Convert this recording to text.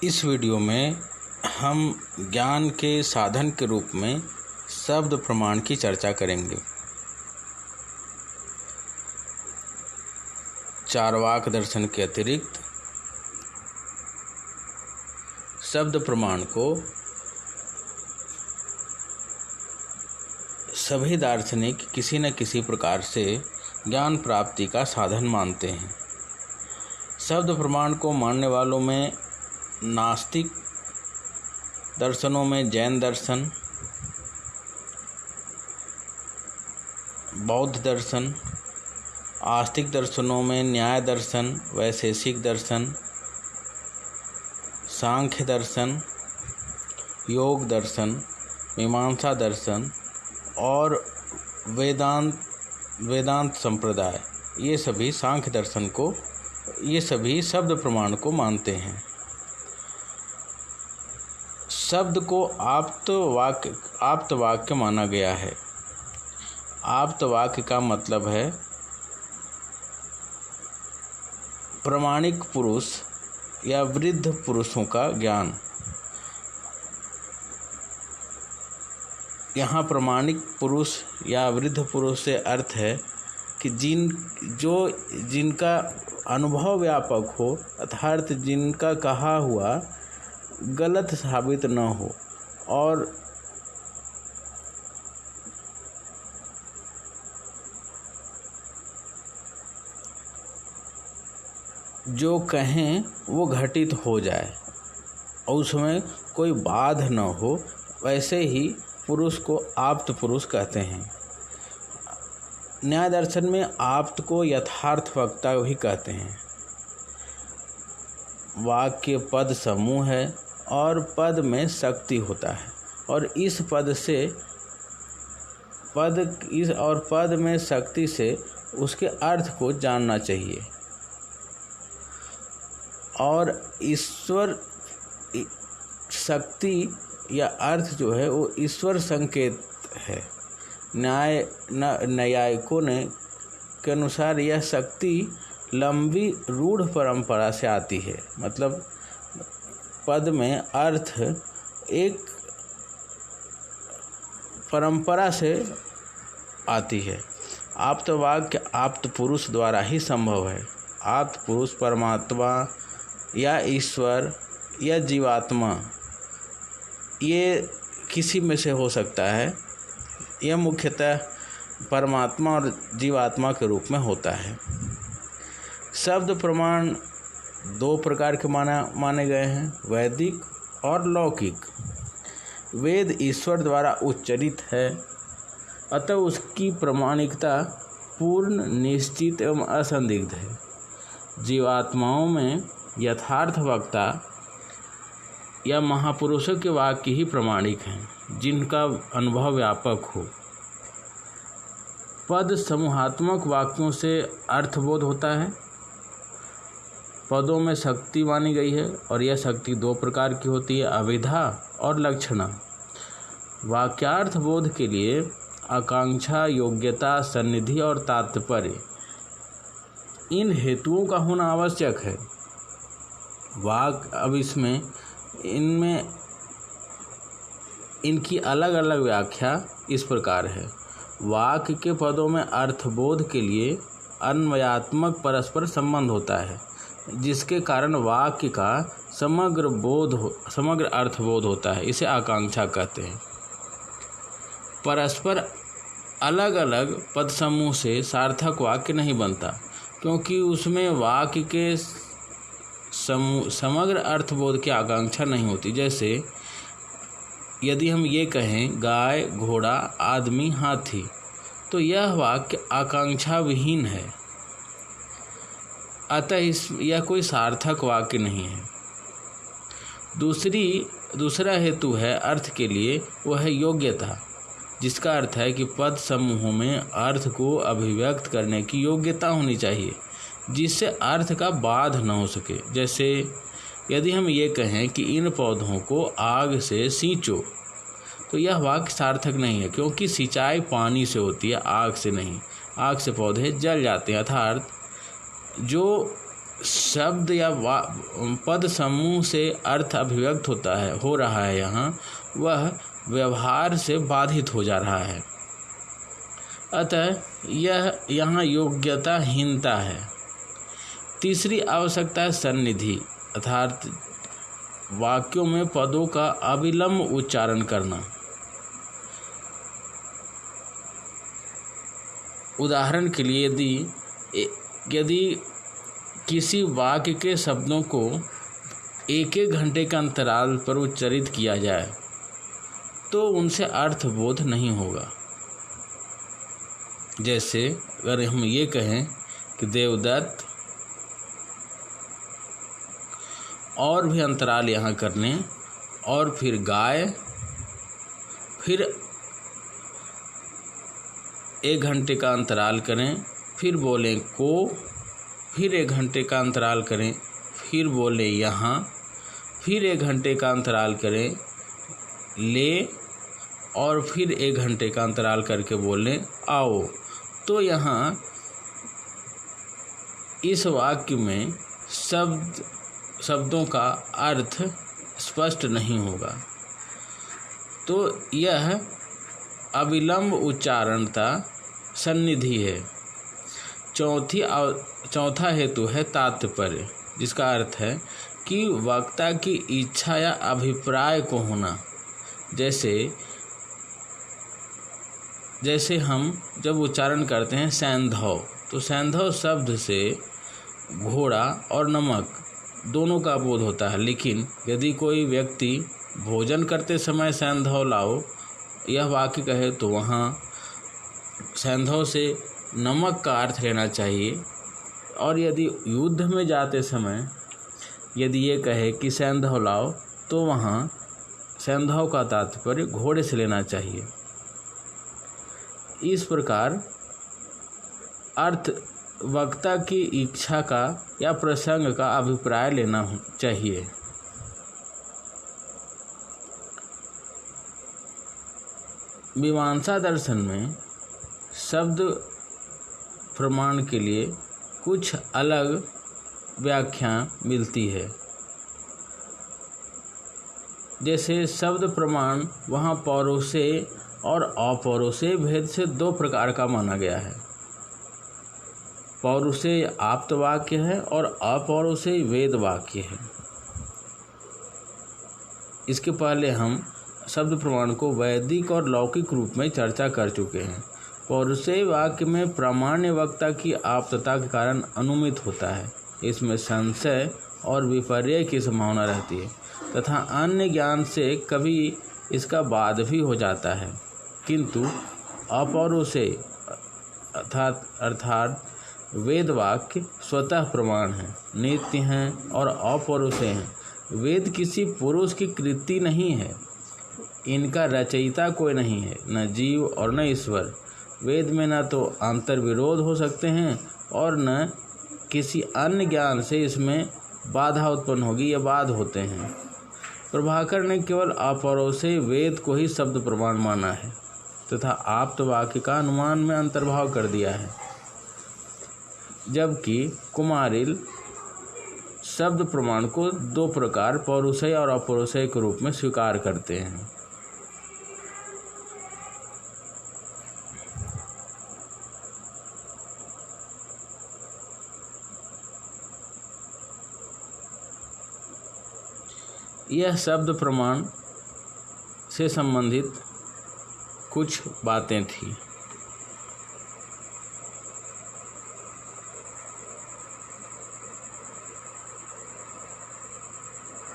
इस वीडियो में हम ज्ञान के साधन के रूप में शब्द प्रमाण की चर्चा करेंगे। चार्वाक दर्शन के अतिरिक्त शब्द प्रमाण को सभी दार्शनिक किसी न किसी प्रकार से ज्ञान प्राप्ति का साधन मानते हैं। शब्द प्रमाण को मानने वालों में नास्तिक दर्शनों में जैन दर्शन, बौद्ध दर्शन, आस्तिक दर्शनों में न्याय दर्शन, वैशेषिक दर्शन, सांख्य दर्शन, योग दर्शन, मीमांसा दर्शन और वेदांत संप्रदाय, ये सभी सांख्य दर्शन को, ये सभी शब्द प्रमाण को मानते हैं। शब्द को आप्त वाक्य माना गया है। आप्त वाक्य का मतलब है प्रामाणिक पुरुष या वृद्ध पुरुषों का ज्ञान। यहाँ प्रामाणिक पुरुष या वृद्ध पुरुष से अर्थ है कि जिनका अनुभव व्यापक हो, अर्थात जिनका कहा हुआ गलत साबित न हो और जो कहें वो घटित हो जाए और उसमें कोई बाध न हो, वैसे ही पुरुष को आप्त पुरुष कहते हैं। न्याय दर्शन में आप्त को यथार्थ वक्ता भी कहते हैं। वाक्य पद समूह है और पद में शक्ति होता है और पद में शक्ति से उसके अर्थ को जानना चाहिए। और ईश्वर शक्ति या अर्थ जो है वो ईश्वर संकेत है। न्यायिकों के अनुसार यह शक्ति लंबी रूढ़ परंपरा से आती है। मतलब पद में अर्थ एक परंपरा से आती है। आप्त वाक्य आप्त पुरुष द्वारा ही संभव है। आप्त पुरुष परमात्मा या ईश्वर या जीवात्मा, ये किसी में से हो सकता है। यह मुख्यतः परमात्मा और जीवात्मा के रूप में होता है। शब्द प्रमाण दो प्रकार के माने गए हैं, वैदिक और लौकिक। वेद ईश्वर द्वारा उच्चरित है, अतः उसकी प्रामाणिकता पूर्ण, निश्चित एवं असंदिग्ध है। जीवात्माओं में यथार्थ वक्ता या महापुरुषों के वाक्य ही प्रामाणिक हैं, जिनका अनुभव व्यापक हो। पद समूहात्मक वाक्यों से अर्थबोध होता है। पदों में शक्ति मानी गई है और यह शक्ति दो प्रकार की होती है, अविधा और लक्षणा। वाक्यार्थ बोध के लिए आकांक्षा, योग्यता, सन्निधि और तात्पर्य, इन हेतुओं का होना आवश्यक है। अब इनकी अलग अलग व्याख्या इस प्रकार है। वाक्य के पदों में अर्थबोध के लिए अन्वयात्मक परस्पर संबंध होता है, जिसके कारण वाक्य का समग्र अर्थबोध होता है। इसे आकांक्षा कहते हैं। परस्पर अलग अलग पद समूह से सार्थक वाक्य नहीं बनता, क्योंकि उसमें वाक्य के समग्र अर्थबोध की आकांक्षा नहीं होती। जैसे यदि हम ये कहें गाय, घोड़ा, आदमी, हाथी, तो यह वाक्य आकांक्षा विहीन है, अतः यह कोई सार्थक वाक्य नहीं है। दूसरा हेतु है अर्थ के लिए, वह है योग्यता, जिसका अर्थ है कि पद समूहों में अर्थ को अभिव्यक्त करने की योग्यता होनी चाहिए, जिससे अर्थ का बाध न हो सके। जैसे यदि हम ये कहें कि इन पौधों को आग से सींचो, तो यह वाक्य सार्थक नहीं है, क्योंकि सिंचाई पानी से होती है, आग से नहीं। आग से पौधे जल जाते हैं। अर्थात जो शब्द या पद समूह से अर्थ अभिव्यक्त हो रहा है यहाँ, वह व्यवहार से बाधित हो जा रहा है। अतः यह यहाँ योग्यताहीनता है। तीसरी आवश्यकता है सन्निधि, अर्थात वाक्यों में पदों का अविलंब उच्चारण करना। उदाहरण के लिए यदि किसी वाक्य के शब्दों को एक घंटे के अंतराल पर उच्चारित किया जाए तो उनसे अर्थबोध नहीं होगा। जैसे अगर हम ये कहें कि देवदत्त, और भी अंतराल यहाँ करने, और फिर गाय, फिर 1 घंटे का अंतराल करें, फिर बोलें को, फिर 1 घंटे का अंतराल करें, फिर बोलें यहाँ, फिर 1 घंटे का अंतराल करें ले, और फिर 1 घंटे का अंतराल करके बोलें आओ, तो यहाँ इस वाक्य में शब्दों का अर्थ स्पष्ट नहीं होगा। तो यह अविलंब उच्चारणता सन्निधि है। चौथा हेतु है तात्पर्य, जिसका अर्थ है कि वक्ता की इच्छा या अभिप्राय को होना। जैसे हम जब उच्चारण करते हैं सैंधव, तो सैंधव शब्द से घोड़ा और नमक दोनों का बोध होता है। लेकिन यदि कोई व्यक्ति भोजन करते समय सैंधव लाओ यह वाक्य कहे तो वहाँ सैंधव से नमक का अर्थ लेना चाहिए। और यदि युद्ध में जाते समय यदि ये कहे कि सैंधव लाओ तो वहाँ सैंधव का तात्पर्य घोड़े से लेना चाहिए। इस प्रकार अर्थ वक्ता की इच्छा का या प्रसंग का अभिप्राय लेना चाहिए। मीमांसा दर्शन में शब्द प्रमाण के लिए कुछ अलग व्याख्या मिलती है। जैसे शब्द प्रमाण वहाँ पौरुषेय और अपौरुषेय भेद से 2 प्रकार का माना गया है। पौरुषेय आप्त वाक्य है और अपौरुषेय वेद वाक्य है। इसके पहले हम शब्द प्रमाण को वैदिक और लौकिक रूप में चर्चा कर चुके हैं। पौरुषेय वाक्य में प्रामाण्य वक्ता की आप्तता के कारण अनुमित होता है। इसमें संशय और विपर्य की संभावना रहती है तथा अन्य ज्ञान से कभी इसका बाद भी हो जाता है। किंतु अपौरुषेय अर्थात वेद वाक्य स्वतः प्रमाण हैं, नित्य हैं और अपौरुषेय हैं। वेद किसी पुरुष की कृति नहीं है, इनका रचयिता कोई नहीं है, न जीव और न ईश्वर। वेद में न तो अंतर्विरोध हो सकते हैं और न किसी अन्य ज्ञान से इसमें बाधा उत्पन्न होगी या बाध होते हैं। प्रभाकर ने केवल अपौरुषेय वेद को ही शब्द प्रमाण माना है तथा आप्त वाक्य का अनुमान में अंतर्भाव कर दिया है, जबकि कुमारिल शब्द प्रमाण को 2 प्रकार पौरुषेय और अपौरुषेय के रूप में स्वीकार करते हैं। यह शब्द प्रमाण से संबंधित कुछ बातें थी।